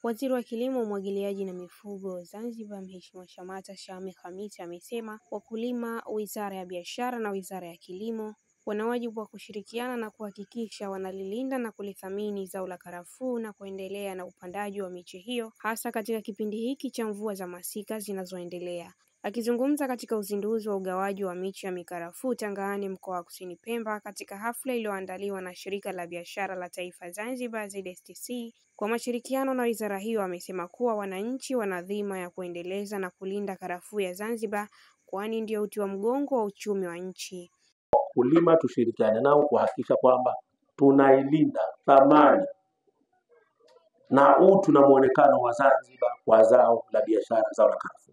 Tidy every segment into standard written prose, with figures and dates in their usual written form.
Waziri wa Kilimo, Umwagiliaji na Mifugo Zanzibar, Mheshimiwa Shamata Shame Khamisi amesema wakulima, Wizara ya Biashara na Wizara ya Kilimo wana wajibu wa kushirikiana na kuhakikisha wanalilinda na kulithamini zao la karafuu na kuendelea na upandaji wa miche hiyo hasa katika kipindi hiki cha mvua za masika zinazoendelea. Akizungumza katika uzinduzi wa ugawaji wa miche ya mikarafuu Tangani, mkoa wa Kusini Pemba, katika hafla iliyoandaliwa na Shirika la Biashara la Taifa Zanzibar ZSTC kwa mashirikiano na wizara hiyo, amesema kuwa wananchi wana dhima ya kuendeleza na kulinda karafuu ya Zanzibar kwani ndio uti wa mgongo wa uchumi wa nchi. Wakulima tushirikiane nao kuhakikisha kwamba tunailinda thamani na utu na muonekano wa Zanzibar kwa zao la biashara, zao la karafuu.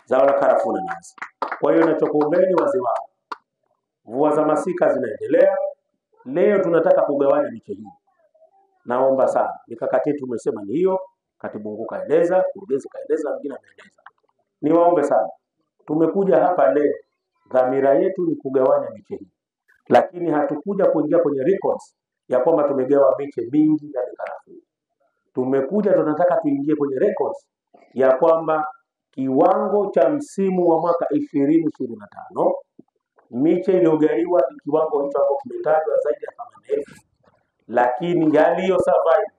Zao la karafuu na nazi. Kwa hiyo ninachokuombeni wazee wangu, mvua za masika zinaendelea. Leo tunataka kugawanya miche hii. Naomba sana, mikakati yetu tumesema ni hiyo, Katibu Mkuu kaeleza, Mkurugenzi kaeleza, wengine wameeleza. Niwaombe sana. Tumekuja hapa leo, dhamira yetu ni kugawanya miche hii. Lakini hatukuja kuingia kwenye records ya kwamba tumegawa miche mingi ya karafuu. Tumekuja tunataka tuingie kwenye records ya kwamba kiwango cha msimu wa mwaka 2025 miche iliyogaiwa ni kiwango hicho hapo kimetajwa zaidi ya 80,000, lakini yaliyo survive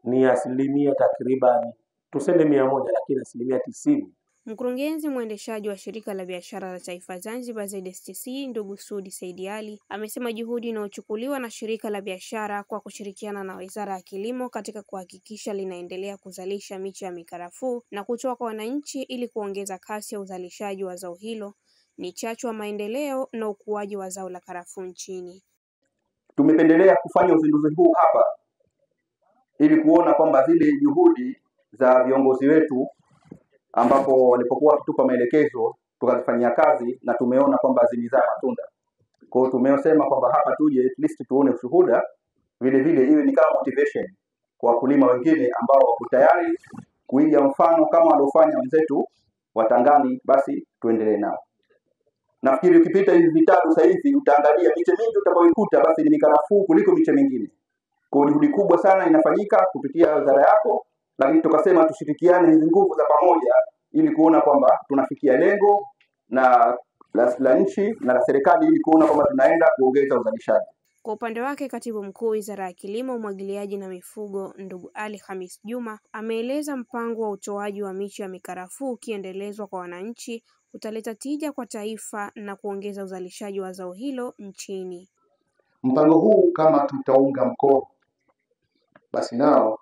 ni asilimia takriban tuseme 100, lakini asilimia 90. Mkurugenzi mwendeshaji wa Shirika la Biashara la Taifa Zanzibar ZSTC, ndugu Sudi Said Ali, amesema juhudi inayochukuliwa na Shirika la Biashara kwa kushirikiana na Wizara ya Kilimo katika kuhakikisha linaendelea kuzalisha miche ya mikarafuu na kutoa kwa wananchi ili kuongeza kasi ya uzalishaji wa zao hilo ni chachu wa maendeleo na ukuaji wa zao la karafuu nchini. Tumependelea kufanya uzinduzi huu hapa ili kuona kwamba zile juhudi za viongozi wetu ambapo walipokuwa wakitupa maelekezo tukazifanyia kazi na tumeona kwamba zimezaa matunda. Kwa hiyo tumesema kwamba hapa tuje at least tuone ushuhuda, vile vile iwe ni kama motivation kwa wakulima wengine ambao wako tayari kuiga mfano kama waliofanya wenzetu wa Tangani, basi tuendelee nao. Nafikiri ukipita hivi vitabu sasa hivi utaangalia miche mingi utakayoikuta basi ni mikarafuu kuliko miche mingine. Kwa hiyo juhudi kubwa sana inafanyika kupitia wizara yako, lakini tukasema tushirikiane hizi nguvu za pamoja ili kuona kwamba tunafikia lengo na la nchi na la serikali ili kuona kwamba tunaenda kuongeza uzalishaji. Kwa upande wake, Katibu Mkuu Wizara ya Kilimo, Umwagiliaji na Mifugo, ndugu Ali Khamis Juma, ameeleza mpango wa utoaji wa miche ya mikarafuu ukiendelezwa kwa wananchi utaleta tija kwa taifa na kuongeza uzalishaji wa zao hilo nchini. Mpango huu kama tutaunga mkono, basi nao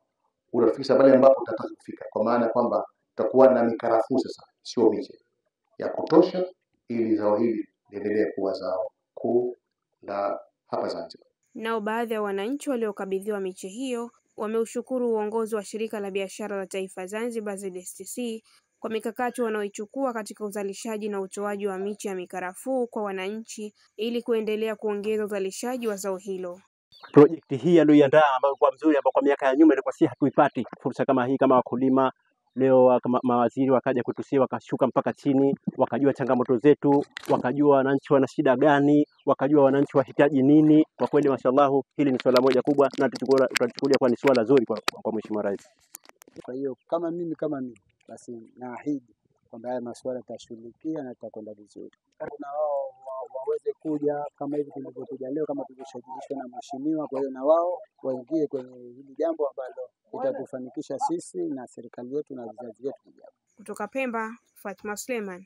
utafikisha pale ambapo tutataka kufika, kwa maana kwamba tutakuwa na mikarafuu sasa, sio miche ya kutosha, ili zao hili liendelee kuwa zao kuu la hapa Zanzibar. Nao baadhi ya wananchi waliokabidhiwa miche hiyo wameushukuru uongozi wa Shirika la Biashara la Taifa Zanzibar ZSTC kwa mikakati wanaoichukua katika uzalishaji na utoaji wa miche ya mikarafuu kwa wananchi ili kuendelea kuongeza uzalishaji wa zao hilo. Projekti hii aliyoiandaa ambayo kwa mzuri, ambayo kwa miaka ya nyuma ilikuwa si hatuipati fursa kama hii kama wakulima. Leo kama mawaziri wakaja kutusia, wakashuka mpaka chini, wakajua changamoto zetu, wakajua wananchi wana shida gani, wakajua wananchi wahitaji nini. Kwa kweli mashallah, hili ni swala moja kubwa na tutachukulia kwa ni swala zuri kwa Mheshimiwa Rais. Kwa hiyo kama mimi basi naahidi kwamba haya masuala tutashughulikia na tutakwenda vizuri. Na wao waweze kuja kama hivi tulivyokuja leo, kama tulivyoshauriwa na mheshimiwa. Kwa hiyo na wao waingie kwenye hili jambo ambalo litatufanikisha sisi na serikali yetu na vizazi vyetu vijavyo. Kutoka Pemba, Fatma Suleiman.